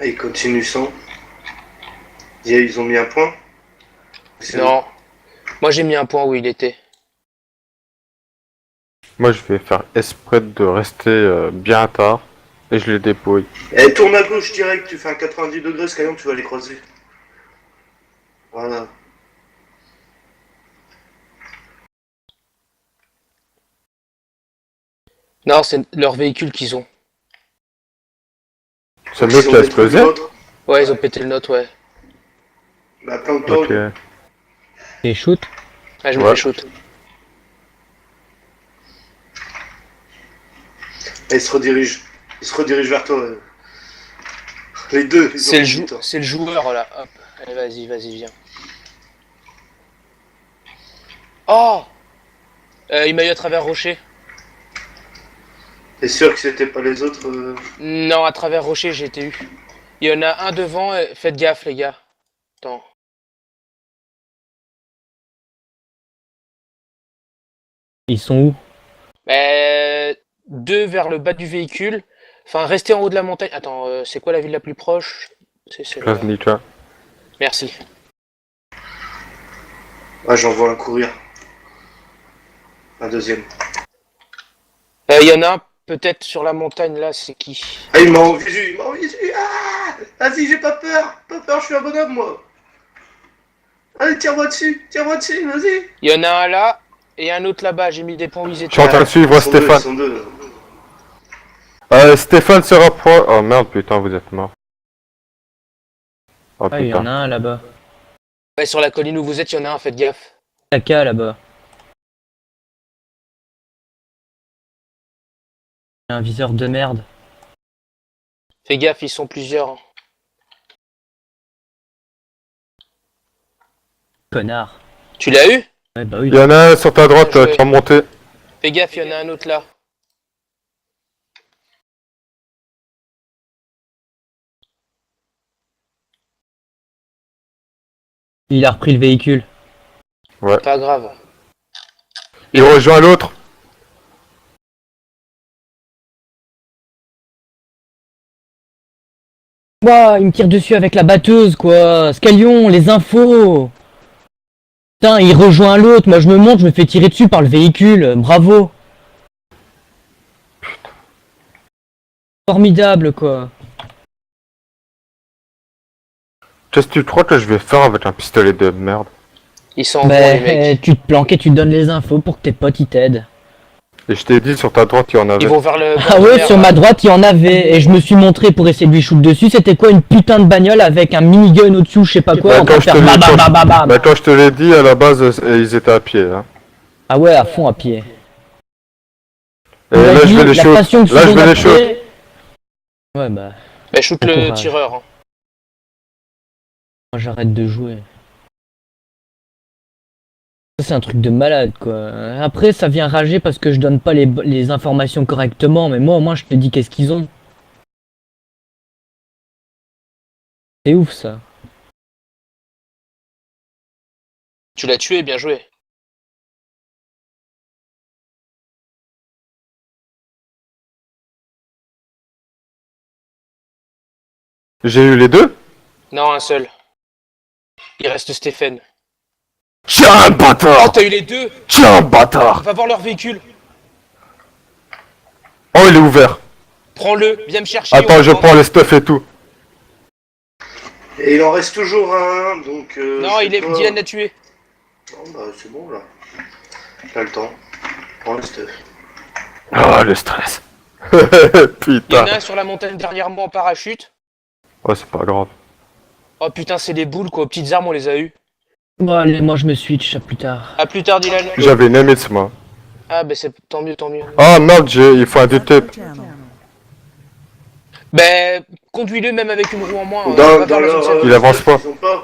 Et ils continuent sans. Ils ont mis un point. Non. Moi j'ai mis un point où il était. Moi, je vais faire exprès de rester bien tard et je les dépouille. Et tourne à gauche direct, tu fais un 90 degrés, Skyline, tu vas les croiser. Voilà. Non, c'est leur véhicule qu'ils ont. C'est mieux qu'il a explosé. Ouais, ils ont pété le nôtre, ouais. Bah, plante-toi. Ok. Et shoot. Ah, je me Ouais. fais shoot. Et ils se redirigent. Ils se redirigent vers toi. Les deux. ils C'est ont le, mis toi. c'est le joueur là. Hop. Allez, vas-y, viens. Oh il m'a eu à travers rocher. T'es sûr que c'était pas les autres Non, à travers rocher, j'ai été eu. Il y en a un devant, faites gaffe, les gars. Attends. Ils sont où? Deux vers le bas du véhicule. Enfin, restez en haut de la montagne. Attends, c'est quoi la ville la plus proche? C'est celle-là. Krasnica. Merci. Ah, j'envoie un courir. Un deuxième. Il y en a un peut-être sur la montagne là, c'est qui? Ah, il m'a envie. Ah, vas-y, j'ai pas peur. Pas peur, je suis un bonhomme, moi. Allez, tire-moi dessus, vas-y. Il y en a un là et un autre là-bas. J'ai mis des points où ils Je étaient. suis en train de suivre Stéphane. Ils sont deux. Stéphane se rapproche. Oh merde, putain, vous êtes mort. Oh Ah, il y en a putain. un là-bas. Ouais, sur la colline où vous êtes, il y en a un, faites gaffe. AK là-bas. Un viseur de merde. Fais gaffe, ils sont plusieurs. Connard. Tu l'as eu? Ouais, bah oui. Il y en a un sur ta droite Bien joué. qui est remonté. Fais gaffe, il y en a un autre là. Il a repris le véhicule. Ouais. Pas grave. Il rejoint l'autre. Ouah, il me tire dessus avec la batteuse, quoi. Scalion, les infos. Putain, il rejoint l'autre. Moi, je me monte, je me fais tirer dessus par le véhicule. Bravo. Formidable, quoi. Qu'est-ce que tu crois que je vais faire avec un pistolet de merde? Ils sont en vont, les mecs. Tu te planques et tu te donnes les infos pour que tes potes ils t'aident. Et je t'ai dit sur ta droite il y en avait. Ils vont vers le. Ah ouais, sur ma droite, il y en avait. Et je me suis montré pour essayer de lui shoot dessus. C'était quoi, une putain de bagnole avec un minigun au-dessous, je sais pas quoi. Bah, En train de faire bam, bam, bam, bam, bam. Bah, quand je te l'ai dit, à la base, ils étaient à pied. Hein. Ah ouais, à fond à pied. Et là, je vais les shoot. Là, je vais les shoot. Ouais, bah, Bah, shoot Bon le courage. tireur. Hein. moi j'arrête de jouer. Ça, c'est un truc de malade, quoi. Après, ça vient rager parce que je donne pas les informations correctement. Mais moi, au moins, je te dis qu'est-ce qu'ils ont. C'est ouf, ça. Tu l'as tué, bien joué. J'ai eu les deux. Non, un seul. Il reste Stéphane. Tiens, Oh, bâtard. t'as eu les deux. Tiens, bâtard. Va voir leur véhicule. Oh, il est ouvert. Prends-le, viens me chercher. Attends, je prends les stuff et tout. Et il en reste toujours un, donc. Non, il est. Dylan l'a tué. Non, bah, c'est bon, là. T'as le temps. Prends le stuff. Oh, le stress. Il y en Putain. a un sur la montagne derrière moi en parachute. Oh, c'est pas grave. Oh putain, c'est des boules quoi. Aux petites armes, on les a eu. Bon, allez, moi, je me switch, à plus tard. A plus tard, Dylan. J'avais une MS, moi. Ah, bah c'est tant mieux, tant mieux. Oh merde, il faut un DT. Bah, conduis-le même avec une roue en moins. va Dans vers leur, l'ascenseur. Il avance pas. Ils ont pas.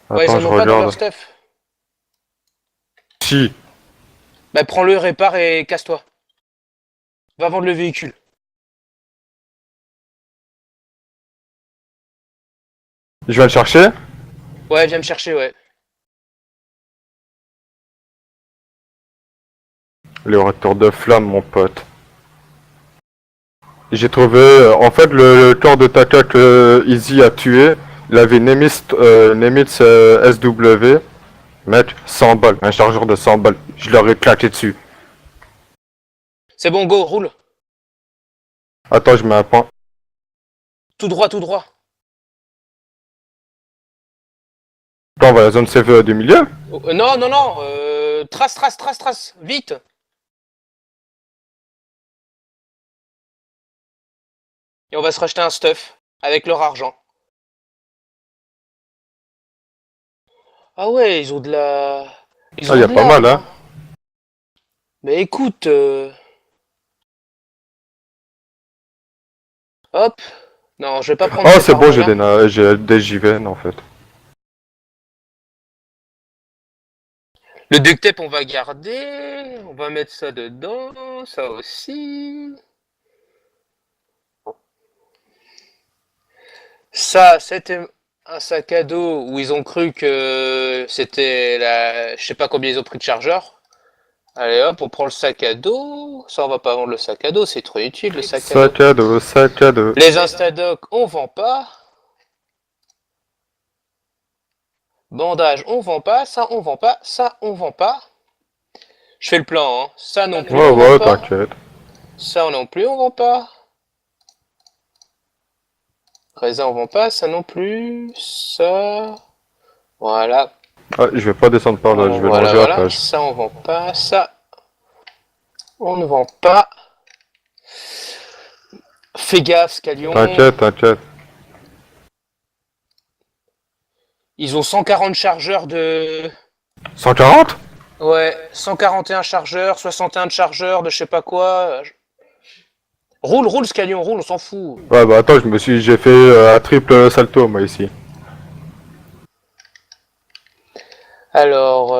Ouais, ils Attends, en je ont pas dans leur regarde. stuff. Si. Bah, prends-le, répare et casse-toi. Va vendre le véhicule. Je viens le chercher. Ouais, viens me chercher, ouais. Le retour de flamme, mon pote. J'ai trouvé, en fait, le corps de Taka que Easy a tué, il avait une Nemitz SW. Mec, 100 balles, un chargeur de 100 balles. Je leur ai claqué dessus. C'est bon, go, roule. Attends, je mets un point. Tout droit, tout droit. Attends, on va à la zone CV du milieu. Non, non, non. Trace, trace, trace, trace. Vite. Et on va se racheter un stuff avec leur argent. Ah ouais, ils ont de la... Ils Ah, ont y a de pas l'arme, mal, hein. Mais écoute... Hop. Non, je vais pas prendre Oh, cette c'est bon, arme-là. j'ai des JVN, en fait. Le duct tape, on va garder. On va mettre ça dedans. Ça aussi. Ça, c'était un sac à dos où ils ont cru que c'était la... Je sais pas combien ils ont pris de chargeur. Allez hop, on prend le sac à dos. Ça, on va pas vendre le sac à dos, c'est trop utile le sac à dos. Sac à dos, sac à dos. Les Instadoc, on vend pas. Bandage, on vend pas. Ça, on vend pas. Ça, on vend pas. Je fais le plan, hein. Ça non plus, Ouais, on ouais, vend pas. t'inquiète. Ça non plus, on vend pas. Raisin, on vend pas. Ça non plus. Ça. Voilà. Ah, je vais pas descendre par là, je vais Voilà, longer la voilà. plage. Ça, on vend pas. Ça, on ne vend pas. Fais gaffe, Scalion. T'inquiète, t'inquiète. Ils ont 140 chargeurs de... 140? Ouais, 141 chargeurs, 61 de chargeurs de je sais pas quoi. Roule, roule, Scalion, roule, on s'en fout. Ouais, bah attends, j'ai fait un triple salto, moi, ici. Alors,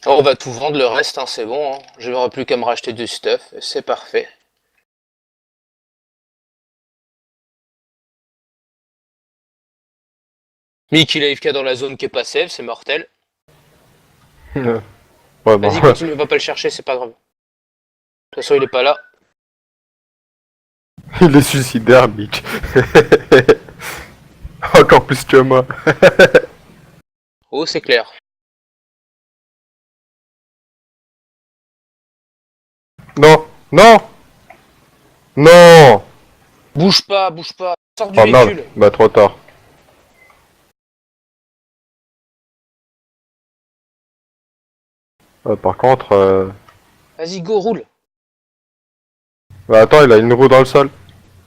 on va tout vendre le reste, hein, c'est bon. Hein. Je n'aurai plus qu'à me racheter du stuff, c'est parfait. Mick, il a FK dans la zone qui est pas safe, c'est mortel. Ouais, bon. Vas-y, continue, on va pas le chercher, c'est pas grave. De toute façon, il est pas là. Il est suicidaire, Mick. Encore plus que moi. Oh, c'est clair. Non, non, non. Bouge pas, bouge pas. Sors du Oh merde, véhicule. bah trop tard. Par contre, Vas-y, go, roule. bah attends, il a une roue dans le sol.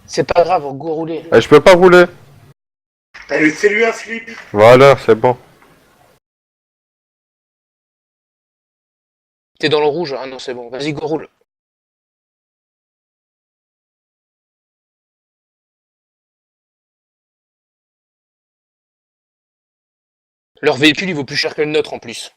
C'est pas grave, go, rouler. Je peux pas rouler. Allez, fais-lui un flip. Voilà, c'est bon. T'es dans le rouge, ah non, c'est bon. Vas-y, go, roule. Leur véhicule, il vaut plus cher que le nôtre en plus.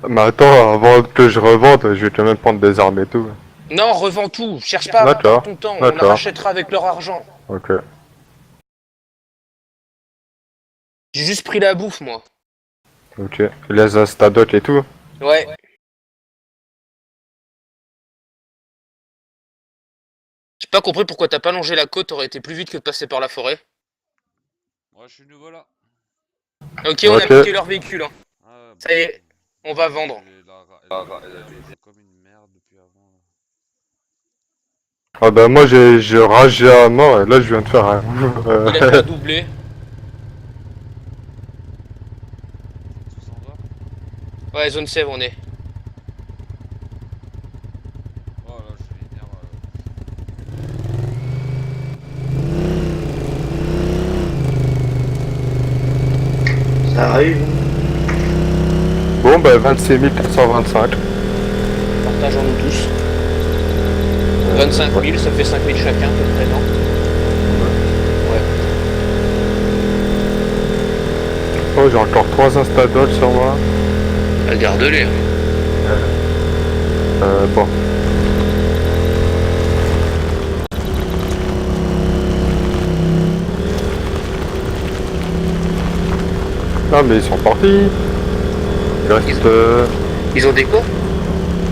Mais attends, avant que je revende, je vais quand même prendre des armes et tout. Non, revends tout. Cherche pas à D'accord, perdre ton temps. On la d'accord. rachètera avec leur argent. Ok. J'ai juste pris la bouffe, moi. Ok. Les instadoc et tout. Ouais. J'ai pas compris pourquoi t'as pas longé la côte, aurait été plus vite que de passer par la forêt. Ouais, je suis nouveau là. Ok, on a Ok. piqué leur véhicule. Hein. Ah, Ça y est, on va vendre. C'est comme une merde depuis avant. Là. Ah bah moi j'ai ragé à mort et là je viens de faire un... Il a fait un doublé. Tous en bas. Ouais, zone save, on est. Oh là, je suis énervé. Ça arrive. Bon bah 26 425. Partageons-nous tous. 25 000, ça fait 5 000 chacun, à peu près, non? Ouais. Oh j'ai encore 3 instadoc sur moi. Garde-les. Bon. Non mais ils sont partis. Il reste... Ils ont des quoi?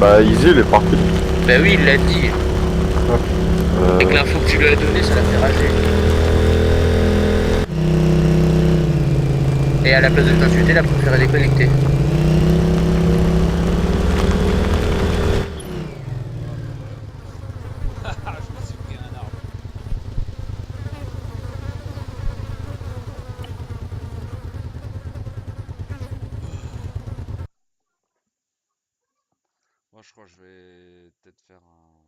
Bah Easy il est parti. Bah oui, il l'a dit. Avec Euh... l'info que tu lui as donnée, ça l'a fait rager. Et à la place de t'insulter, il a préféré déconnecter. Je me suis pris un arbre. Moi, je crois que je vais peut-être faire un.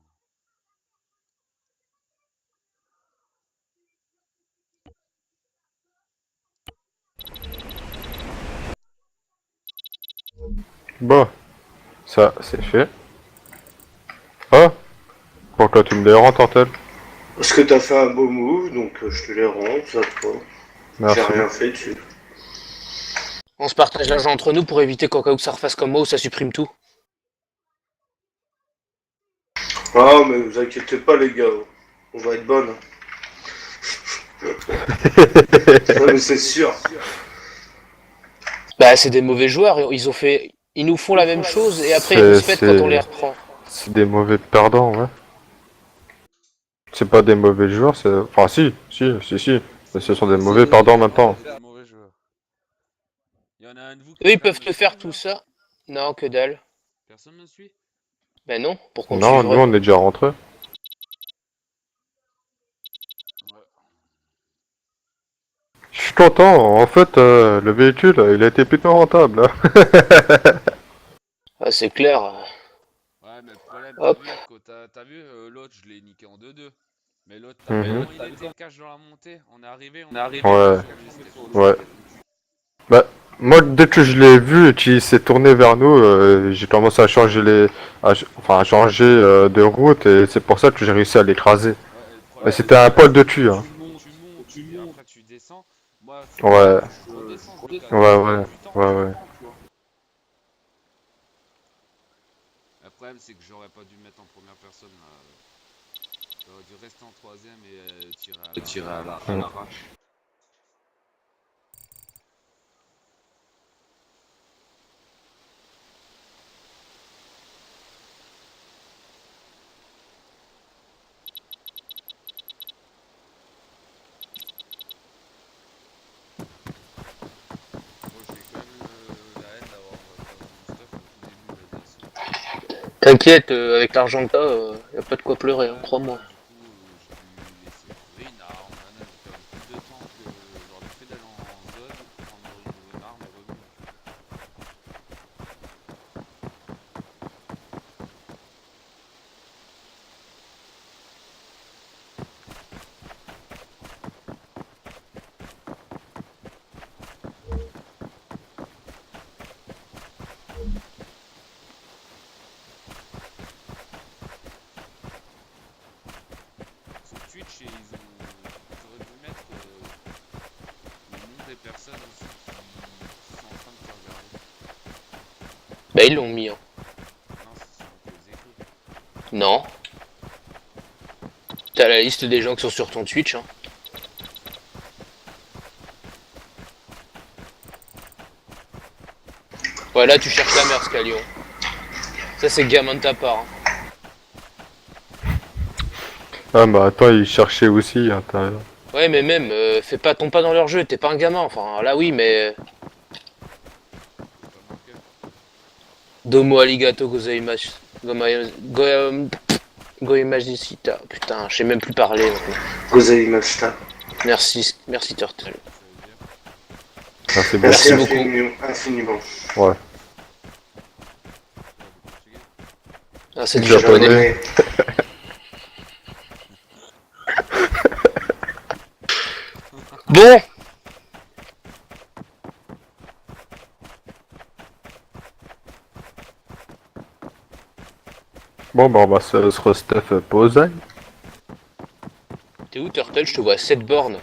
Bon, ça c'est fait. Ah, pourquoi tu me les rends, Tortel? Parce que t'as fait un beau move, donc je te les rends, ça te va. Merci. J'ai rien fait dessus. On se partage l'argent entre nous pour éviter qu'au cas où ça refasse comme moi ou ça supprime tout. Ah, mais vous inquiétez pas, les gars. On va être bonnes. Non, mais c'est sûr. Bah, c'est des mauvais joueurs. Ils ont fait. Ils nous font la même chose et après ils nous se pètent quand on les reprend. C'est des mauvais perdants, ouais. C'est pas des mauvais joueurs, c'est... Enfin si. Mais ce sont des mauvais perdants maintenant. Des mauvais joueurs. Il y en a un de vous Eux, ils peut peuvent me te faire suivre, tout là ça. Non, que dalle. Personne me suit? Ben non, pour qu'on te Non, nous suivrait. on est déjà rentrés. Ouais. Je suis content, en fait, le véhicule, il a été plutôt rentable. Ah, c'est clair. Ouais, mais le problème, Hop. t'as vu, l'autre, je l'ai niqué en 2-2. Mais l'autre, Mhm. comment il était cash dans la montée? On est arrivé, Ouais. c'était foutu. Ouais. Bah, moi, dès que je l'ai vu et qu'il s'est tourné vers nous, j'ai commencé à changer à changer de route et c'est pour ça que j'ai réussi à l'écraser. Ouais, et le Mais problème, c'était un poil de dessus, hein. tu montes, et après tu descends. Moi, Ouais. je redescends, donc Ouais, ouais. du temps, Ouais, tu vois. ouais. Le problème, c'est que j'aurais pas dû me mettre en première personne, là. J'aurais dû rester en troisième et tirer à l'arrache. Moi, j'ai quand même la haine d'avoir perdu mon stuff au tout début de l'assaut. T'inquiète, avec l'argent que t'as, y a pas de quoi pleurer, hein, crois-moi. Du coup, j'ai dû laisser trouver une arme. J'ai perdu plus de temps que genre le fait d'aller en zone, prendre une arme et revenir. Sur Twitch, ils auraient dû mettre le nom des personnes aussi qui sont en train de te regarder. Bah, ils l'ont mis, hein. Non, c'est sur les échos. Non. T'as la liste des gens qui sont sur ton Twitch, hein. Ouais, là, tu cherches la merde, Scalion. Ça, c'est gamin de ta part, hein. Ah bah attends, il cherchait aussi à l'intérieur. Ouais, mais même, fais pas ton pas dans leur jeu, t'es pas un gamin. Enfin, là, oui, mais. Faut pas manquer. Domo arigato gozaimasu. Goemajishita. Putain, je sais même plus parler maintenant. Gozaimashita. Merci, merci Turtle. Ça veut dire. Merci beaucoup. Merci beaucoup. infiniment. Ouais. Portugais. Ah, c'est du Japonais. japonais. Bon, Bon bah on va se Steph poser. t'es où Turtle? Je te vois à 7 bornes.